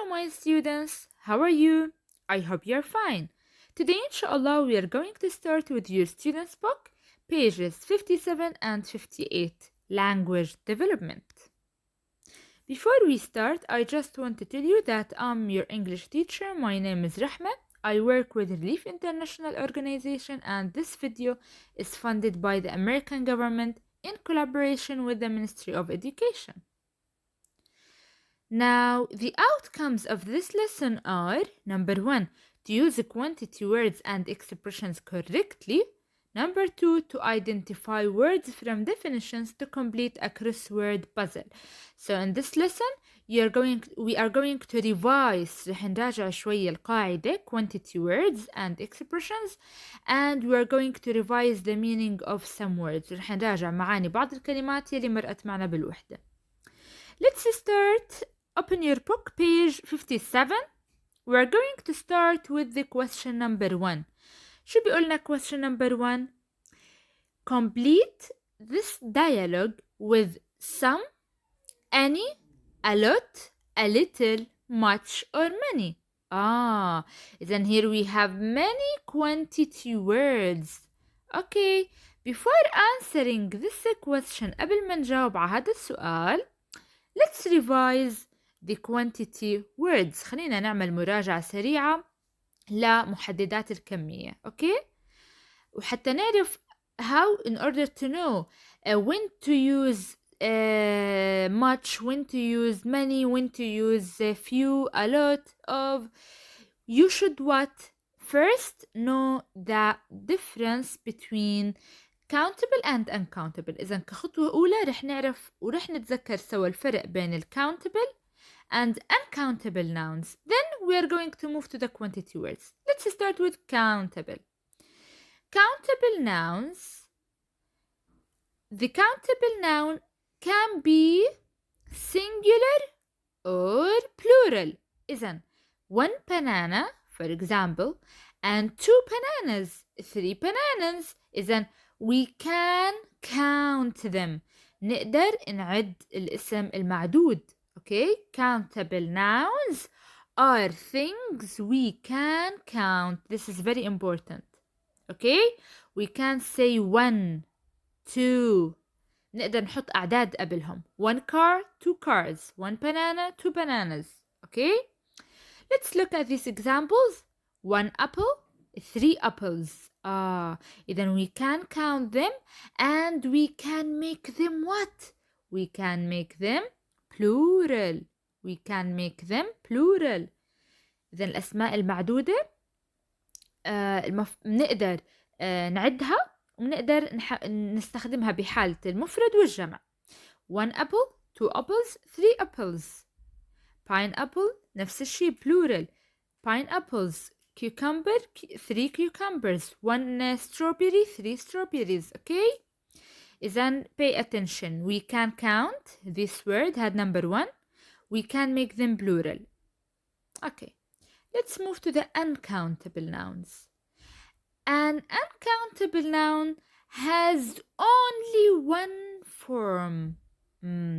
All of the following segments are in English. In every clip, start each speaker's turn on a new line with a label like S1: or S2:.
S1: Hello my students, how are you? I hope you're fine. Today inshallah we are going to start with your students book, pages 57 and 58, Language Development. Before we start, I just want to tell you that I'm your English teacher. My name is Rahma. I work with Relief International Organization and this video is funded by the American government in collaboration with the Ministry of Education. Now, the outcomes of this lesson are: number 1, to use quantity words and expressions correctly. Number 2, to identify words from definitions to complete a crossword puzzle. So in this lesson, we are going to revise. رح نراجع شوي القاعدة quantity words and expressions, and we are going to revise the meaning of some words. رح نراجع معاني بعض الكلمات يلي مرقت معنا بالوحدة. Let's start. Open your book, page 57. We're going to start with the question number 1. شو بيقولنا question number 1? Complete this dialogue with some, any, a lot, a little, much, or many. Then here we have many quantity words. Okay, before answering this question, قبل ما نجاوب على هذا السؤال, let's revise the quantity words. خلينا نعمل مراجعة سريعة لمحددات الكمية. Okay? وحتى نعرف how, in order to know when to use much, when to use many, when to use few, a lot of. You should what? First know the difference between countable and uncountable. إذا كخطوة أولى رح نعرف ورح نتذكر سوا الفرق بين countable and uncountable nouns. Then we are going to move to the quantity words. Let's start with countable. Countable nouns. The countable noun can be singular or plural. إذن one banana, for example, and 2 bananas, 3 bananas. إذن we can count them. نقدر نعد الاسم المعدود. Okay, countable nouns are things we can count. This is very important. Okay, we can say 1, 2. نقدر نحط أعداد قبلهم. 1 car, 2 cars. 1 banana, 2 bananas. Okay, let's look at these examples. 1 apple, 3 apples. Then we can count them and we can make them what? We can make them plural. We can make them plural. إذن الأسماء المعدودة نقدر نعدها ونقدر نستخدمها بحالة المفرد والجمع. 1 apple, 2 apples, 3 apples. Pineapple نفس الشيء plural. Pineapples. Cucumber, 3 cucumbers. 1 strawberry, 3 strawberries. Okay? إذن pay attention. We can count this word had number 1. We can make them plural. Okay. Let's move to the uncountable nouns. An uncountable noun has only one form.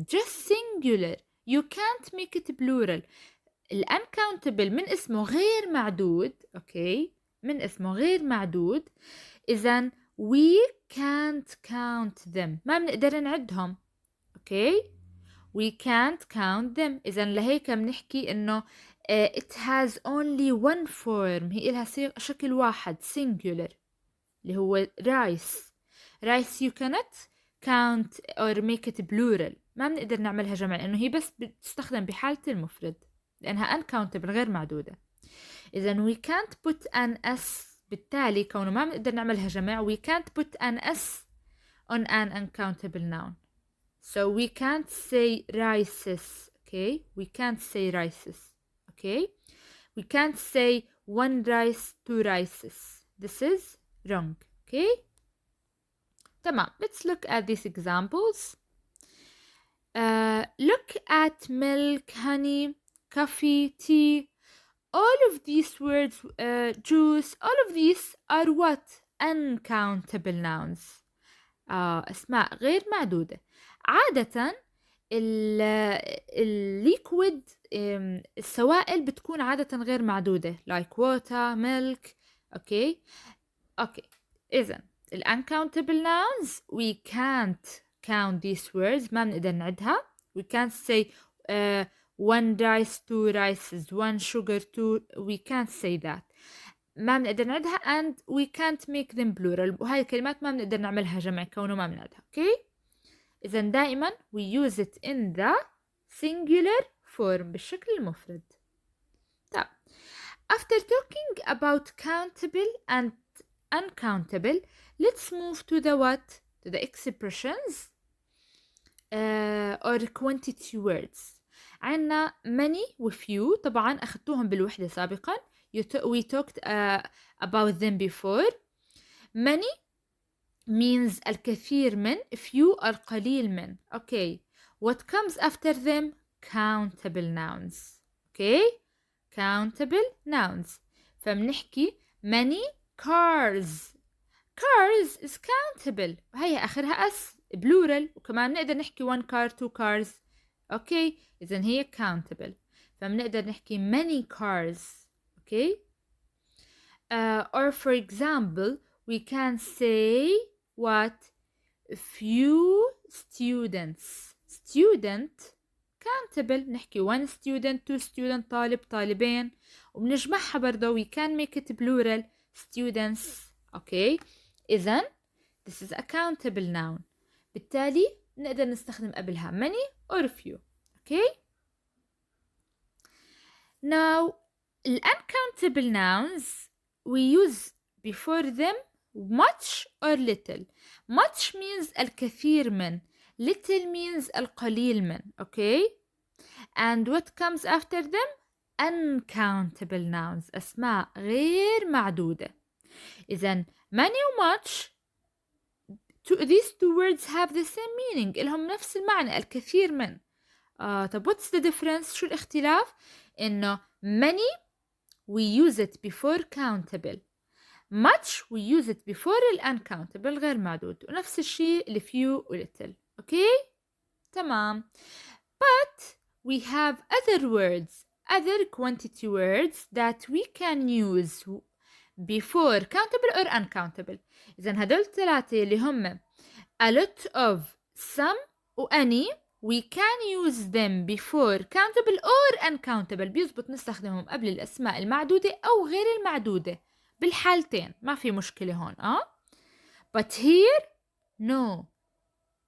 S1: Just singular. You can't make it plural. uncountable من اسمه غير معدود. Okay. من اسمه غير معدود. إذن we can't count them. ما بنقدر نعدهم. Okay. We can't count them. إذن لهيك بنحكي إنه it has only one form. هي إلها شكل واحد singular اللي هو rice. Rice you cannot count or make it plural. ما بنقدر نعملها جمع لأنه هي بس بتستخدم بحالة المفرد لأنها uncountable غير معدودة. إذن we can't put an s. بالتالي كونه ما بنقدر نعملها جمع we can't put an s on an uncountable noun. So we can't say rices. Okay, we can't say rices. Okay, we can't say 1 rice, 2 rices. This is wrong. Okay, تمام. Let's look at these examples. Look at milk, honey, coffee, tea. All of these words, juice, all of these are what? Uncountable nouns. أسماء غير معدودة. عادة الليكويد السوائل بتكون عادة غير معدودة like water, milk. اوكي إذن uncountable nouns we can't count these words، ما بنقدر نعدها. we can't say one rice, two rices, one sugar, two. we can't say that. ما بنقدر نعدها and we can't make them plural. وهاي الكلمات ما بنقدر نعملها جمع كونه ما بنعدها. اوكي إذن دائما we use it in the singular form بالشكل المفرد. طيب after talking about countable and uncountable, let's move to the what? To the expressions or quantity words. عنا many و few، طبعا أخذتوهم بالوحدة سابقا. we talked about them before. many means الكثير من، few القليل من. okay what comes after them? countable nouns. okay countable nouns. فبنحكي many cars. cars is countable، وهي آخرها s plural، وكمان نقدر نحكي one car, two cars. okay إذن هي countable. فبنقدر نحكي many cars. okay or for example we can say what? few students. student countable، نحكي one student, two student، طالب، طالبين، وبنجمعها برضه we can make it plural students. okay إذن this is a countable noun. بالتالي نقدر نستخدم قبلها many or few. okay now uncountable nouns we use before them much or little. much means الكثير من، little means القليل من. okay and what comes after them? uncountable nouns، أسماء غير معدودة. إذن many و much these two words have the same meaning، إلهم نفس المعنى الكثير من. طب what's the difference؟ شو الاختلاف؟ إنه many we use it before countable، much we use it before uncountable غير معدود، ونفس الشيء ال few و little. okay تمام. but we have other words, other quantity words that we can use before countable or uncountable. إذن هدول الثلاثة اللي هم a lot of, some و any we can use them before countable or uncountable. بيزبط نستخدمهم قبل الأسماء المعدودة أو غير المعدودة، بالحالتين ما في مشكلة هون. but here no.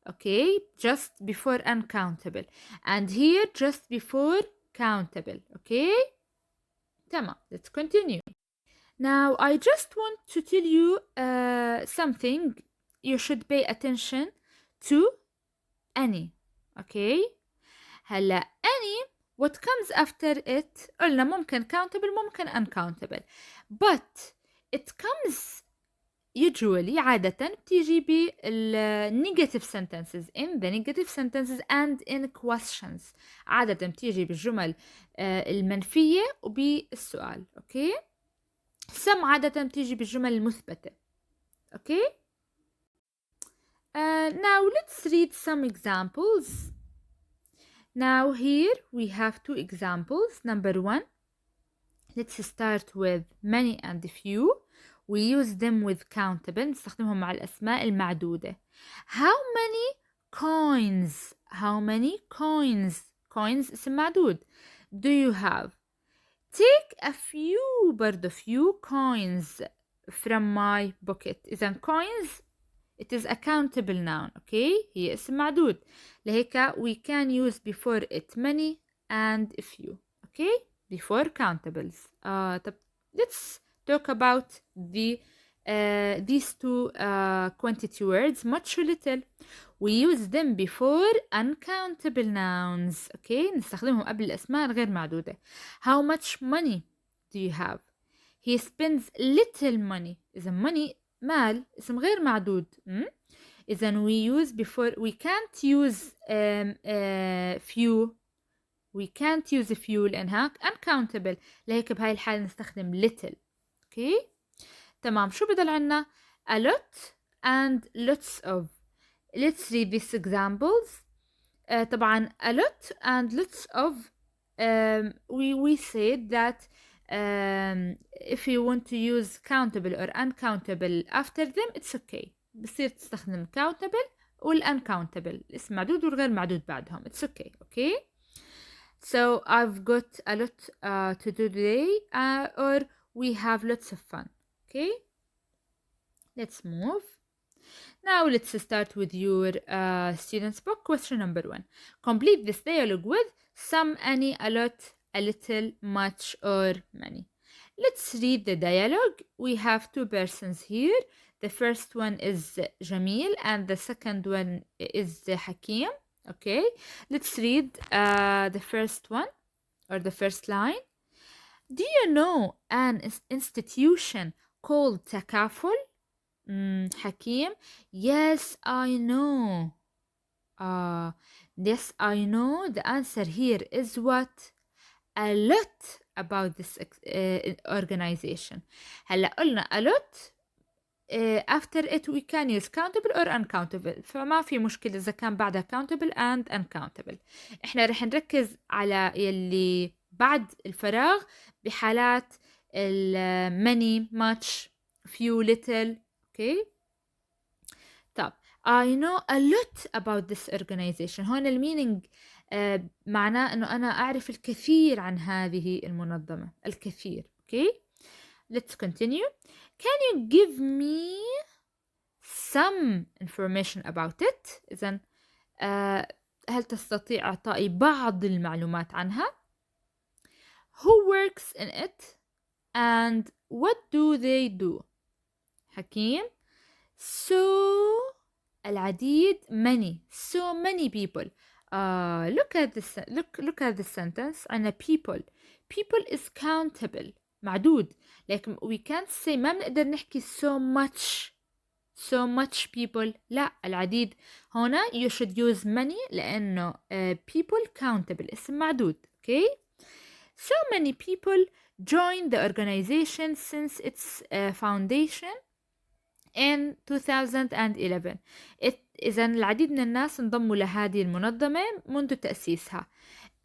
S1: okay just before uncountable and here just before countable. okay تمام let's continue. now I just want to tell you something you should pay attention to. any. okay هلا any what comes after it قلنا ممكن countable ممكن uncountable but it comes usually عادة بتيجي negative sentences in the negative sentences and in questions. عادة بتيجي بالجمل المنفية وبالسؤال. okay some عادة بتيجي بالجمل المثبتة. okay now let's read some examples. now here we have two examples. number one, let's start with many and few. we use them with countable، نستخدمهم مع الأسماء المعدودة. how many coins? how many coins? coins اسم معدود. do you have? take a few برضه few coins from my pocket. إذن coins it is a countable noun. okay هي اسم معدود، لهيك we can use before it many and few. okay before countables. طب let's talk about these two quantity words much or little. we use them before uncountable nouns. okay نستخدمهم قبل الأسماء الغير معدودة. how much money do you have? he spends little money. إذا money مال اسم غير معدود. إذا we use before we can't use few. we can't use few لأنها uncountable، لهيك بهاي الحالة نستخدم little. okay تمام. شو بدل عنا؟ a lot and lots of. let's read these examples. طبعا a lot and lots of we said that if you want to use countable or uncountable after them it's okay. بصير تستخدم countable والuncountable الاسم معدود والغير معدود بعدهم. It's okay. So I've got a lot to do today or we have lots of fun. Okay, let's move. Now let's start with your student's book. Question number 1. Complete this dialogue with some, any, a lot, a little, much, or many. Let's read the dialogue. We have two persons here. The first one is Jamil and the second one is Hakim. Okay, let's read the first one or the first line. Do you know an institution called Takaful? Hakim, yes, I know. Yes, I know. The answer here is what? A lot about this organization. هلا قلنا a lot. After it we can use countable or uncountable. فما في مشكلة إذا كان بعدها countable and uncountable. إحنا رح نركز على يلي بعد الفراغ بحالات many, much, few, little. Okay. طب I know a lot about this organization. هون المينينج معناه إنه أنا أعرف الكثير عن هذه المنظمة. الكثير. Okay. Let's continue. Can you give me some information about it? إذن هل تستطيع إعطائي بعض المعلومات عنها؟ Who works in it? And what do they do? حكيم. So العديد many. So many people. Look at this sentence. أنا people. People is countable. معدود. لكن we can't say ما بنقدر نحكي so much people. لا العديد هنا you should use many لأنه people countable اسم معدود. Okay. So many people joined the organization since its foundation in 2011. إذن العديد من الناس انضموا لهذه المنظمة منذ تأسيسها.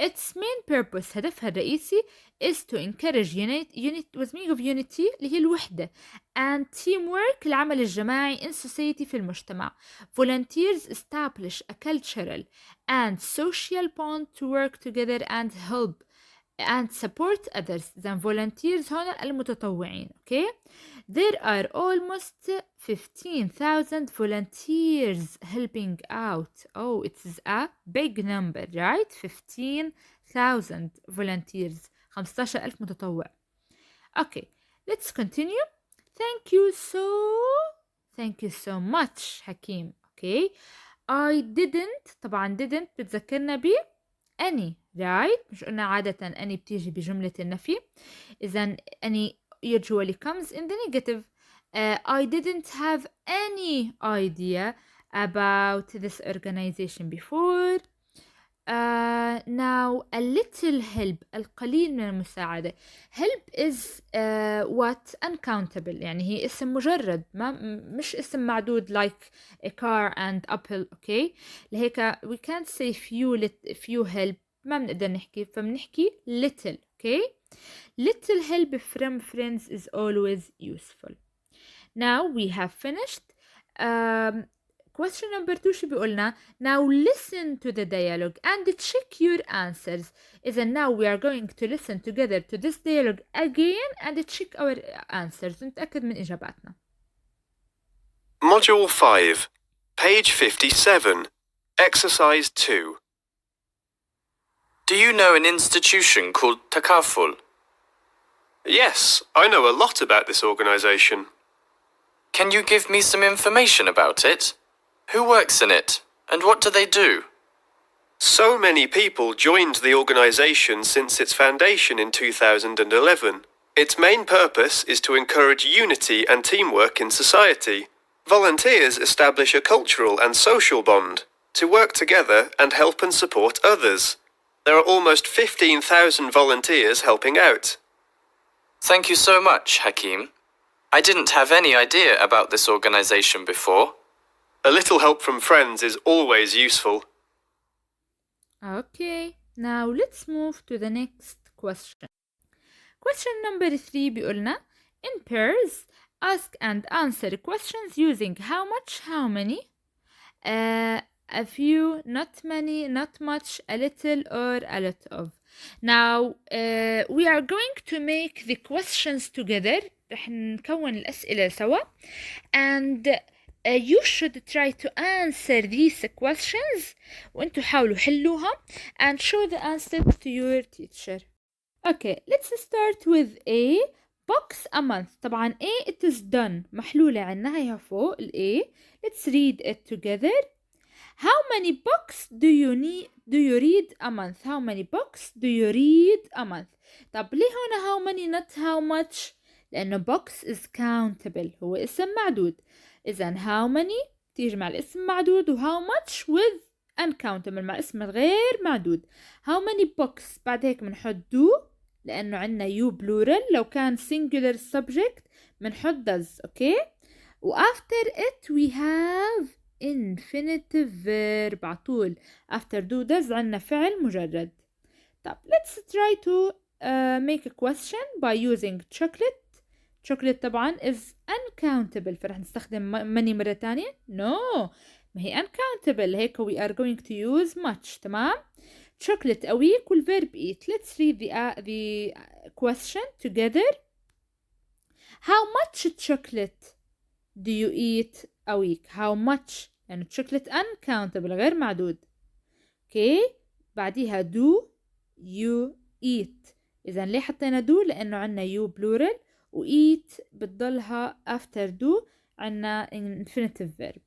S1: Its main purpose هدفها الرئيسي is to encourage with meaning of unity اللي هي الوحدة and teamwork العمل الجماعي in society في المجتمع. Volunteers establish a cultural and social bond to work together and help and support others. Then volunteers هنا المتطوعين. Okay. There are almost 15,000 volunteers helping out. Oh, it's a big number, right? 15,000 volunteers. 15,000 متطوع. Okay, let's continue. Thank you so much, Hakim. Okay. I didn't. طبعا didn't بتذكرنا ب any, right? مش قلنا عادة any بتيجي بجملة النفي. إذن any usually comes in the negative. I didn't have any idea about this organization before. Now a little help القليل من المساعدة. Help is what? Uncountable. يعني هي اسم مجرد مش اسم معدود like a car and apple. Okay. لهيك we can't say few help ما بنقدر نحكي فبنحكي little. Okay. Little help from friends is always useful. Now we have finished. Question number 2 شو بيقولنا? Now listen to the dialogue and check your answers. إذن now we are going to listen together to this dialogue again and check our answers. نتأكد من إجاباتنا.
S2: Module 5, page 57, exercise 2.
S3: Do you know an institution called Takaful?
S2: Yes, I know a lot about this organization.
S3: Can you give me some information about it? Who works in it, and what do they do?
S2: So many people joined the organization since its foundation in 2011. Its main purpose is to encourage unity and teamwork in society. Volunteers establish a cultural and social bond to work together and help and support others. There are almost 15,000 volunteers helping out.
S3: Thank you so much, Hakim. I didn't have any idea about this organization before.
S2: A little help from friends is always useful.
S1: Okay, now let's move to the next question. Question number 3 بيقولنا in pairs ask and answer questions using how much, how many, a few, not many, not much, a little, or a lot of. Now we are going to make the questions together. رح نكون الأسئلة سوا and you should try to answer these questions وانتوا حاولوا حلوها and show the answer to your teacher. Okay, let's start with A. Box a month. طبعا A it is done. محلولة عنا هيها فوق ال A. Let's read it together. How many books do you read a month? How many books do you read a month? طب ليه هنا how many not how much؟ لأنه box is countable. هو اسم معدود. إذن how many تيجي مع الاسم معدود و how much with uncountable مع اسم غير معدود. How many books بعد هيك بنحط do لأنه عنا you plural. لو كان singular subject بنحط does. Okay? و after it we have infinitive verb على طول. after do does عنا فعل مجرد. طب let's try to make a question by using chocolate. chocolate طبعا is uncountable فرح نستخدم money مرة تانية. no ما هي uncountable هيك we are going to use much. تمام. chocolate a week والverb eat. let's read the question together. How much chocolate do you eat a week? How much يعني chocolate uncountable غير معدود. okay بعديها do you eat. إذا ليه حطينا do؟ لأنه عنا you plural و eat بتضلها after do عنا infinitive verb.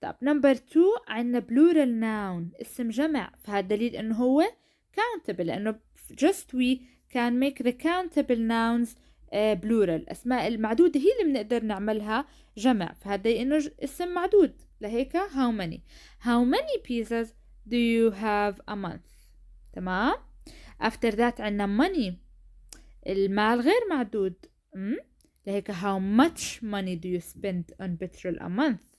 S1: طب number 2 عنا plural noun اسم جمع فهذا دليل إنه هو countable لأنه just we can make the countable nouns plural. أسماء المعدودة هي اللي بنقدر نعملها جمع فهذا إنه اسم معدود. لهيك how many pieces do you have a month. تمام. after that عنا money المال غير معدود. لهيك how much money do you spend on petrol a month.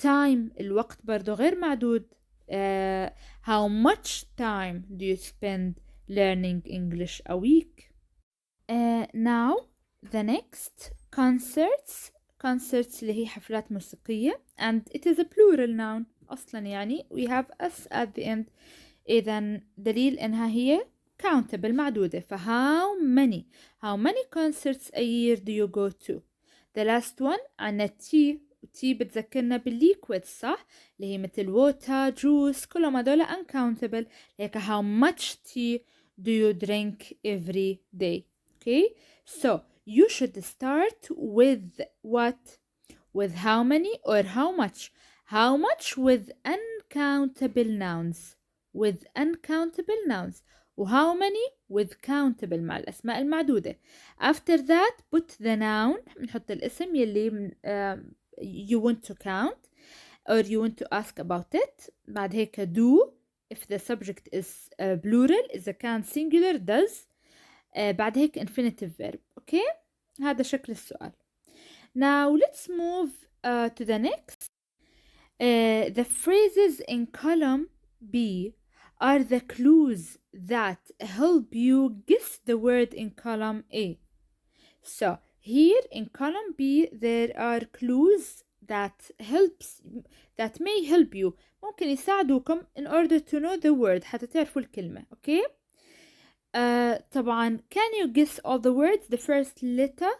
S1: time الوقت برضو غير معدود. how much time do you spend learning English a week. now the next concerts اللي هي حفلات موسيقية and it is a plural noun أصلا يعني we have us at the end. إذن دليل إنها هي countable معدودة. ف how many concerts a year do you go to. the last one عنا tea بتذكرنا بالliquids صح اللي هي مثل water juice كلهم هدول uncountable. هيك how much tea do you drink every day. okay so you should start with what? with how many or how much with uncountable nouns و how many with countable مع الأسماء المعدودة. after that put the noun نحط الاسم يلي you want to count or you want to ask about it. بعد هيك do if the subject is plural إذا كان singular does. بعد هيك infinitive verb. okay هذا شكل السؤال. now let's move to the next. the phrases in column B are the clues that help you guess the word in column A. so here in column B there are clues that may help you ممكن يساعدوكم in order to know the word حتى تعرفوا الكلمة. okay طبعا can you guess all the words. the first letter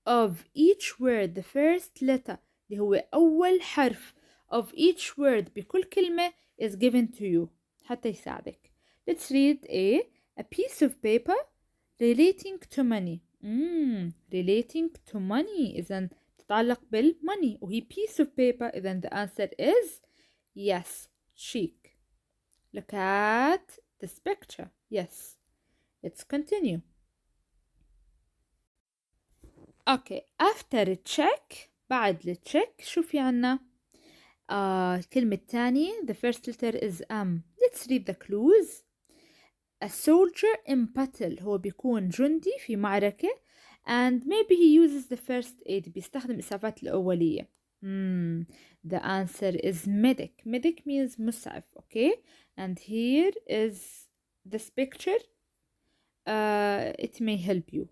S1: of each word the first letter اللي هو أول حرف of each word بكل كلمة is given to you حتى يساعدك. let's read a piece of paper relating to money. relating to money إذن تتعلق بالmoney وهي piece of paper. إذن the answer is yes chic. look at this picture. yes let's continue. okay after check بعد التشيك شو في عنا؟ الكلمة الثانية the first letter is let's read the clues. a soldier in battle هو بيكون جندي في معركة and maybe he uses the first aid بيستخدم الإسعافات الأولية. The answer is medic. Medic means مسعف, okay? And here is this picture. It may help you.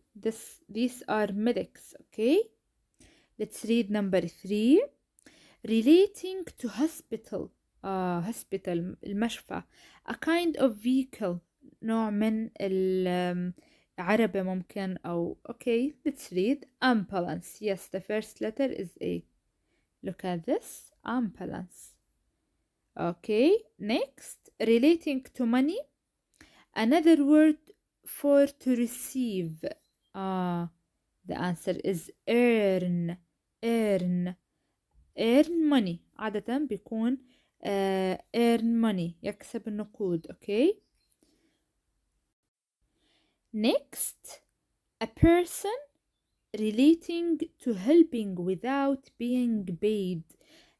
S1: These are medics, okay? Let's read number 3. Relating to hospital. Hospital, المشفى. A kind of vehicle. نوع من العربة ممكن أو okay. Let's read ambulance. Yes, the first letter is A. Look at this. Ambulance. Okay. Next, relating to money. Another word for to receive. The answer is earn. Earn. Earn money. عادة بيكون earn money. يكسب النقود. Okay. Next, a person relating to helping without being paid.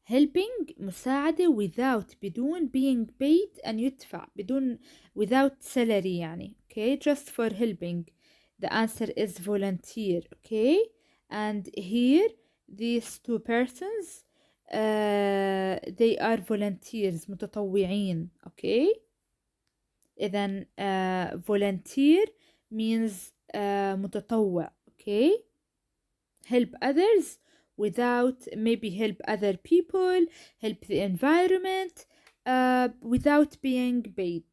S1: Helping مساعدة without بدون being paid and يدفع بدون without salary يعني. Okay, just for helping. The answer is volunteer. Okay, and here these two persons they are volunteers متطوعين. Okay, إذن volunteer means متطوع. Okay, help others without maybe help other people, help the environment without being paid.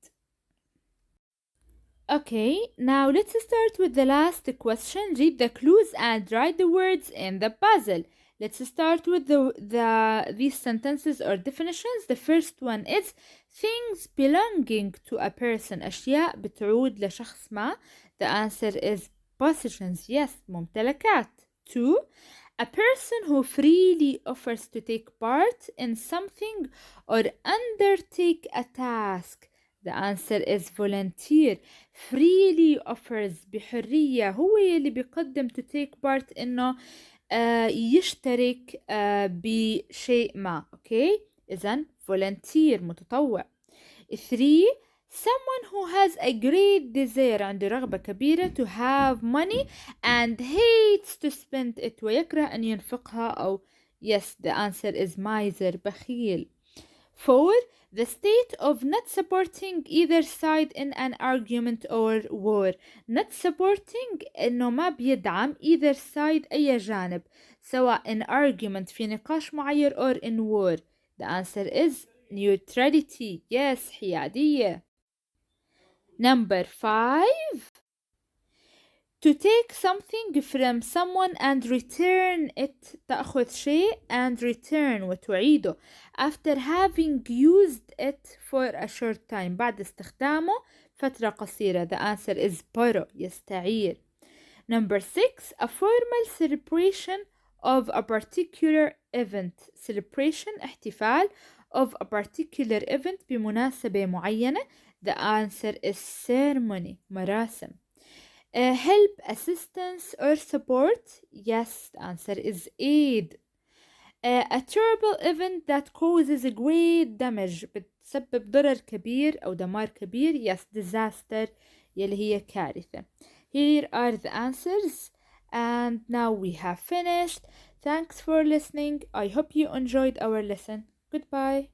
S1: Okay, now let's start with the last question. Read the clues and write the words in the puzzle. Let's start with these sentences or definitions. The first one is things belonging to a person. أشياء بتعود لشخص ما. The answer is possessions. Yes, ممتلكات. 2. A person who freely offers to take part in something or undertake a task. The answer is volunteer. Freely offers بحرية. هو اللي بيقدم to take part إنه يشترك بشيء ما. Okay. إذن volunteer متطوع. 3. Someone who has a great desire عنده رغبة كبيرة to have money and hates to spend it ويكره أن ينفقها أو yes, the answer is miser بخيل. 4. The state of not supporting either side in an argument or war. Not supporting إنه ما بيدعم either side أي جانب سواء in argument في نقاش معين or in war. The answer is neutrality. Yes, حيادية. Number 5. To take something from someone and return it. تأخذ شيء and return وتعيده after having used it for a short time. بعد استخدامه فترة قصيرة. The answer is borrow. يستعير. Number 6. A formal celebration of a particular event. Celebration احتفال of a particular event بمناسبة معينة. The answer is ceremony. مراسم. Help, assistance or support. Yes, the answer is aid. A terrible event that causes great damage. بتسبب ضرر كبير أو دمار كبير. Yes, disaster يلي هي كارثة. Here are the answers. And now we have finished. Thanks for listening. I hope you enjoyed our lesson. Goodbye.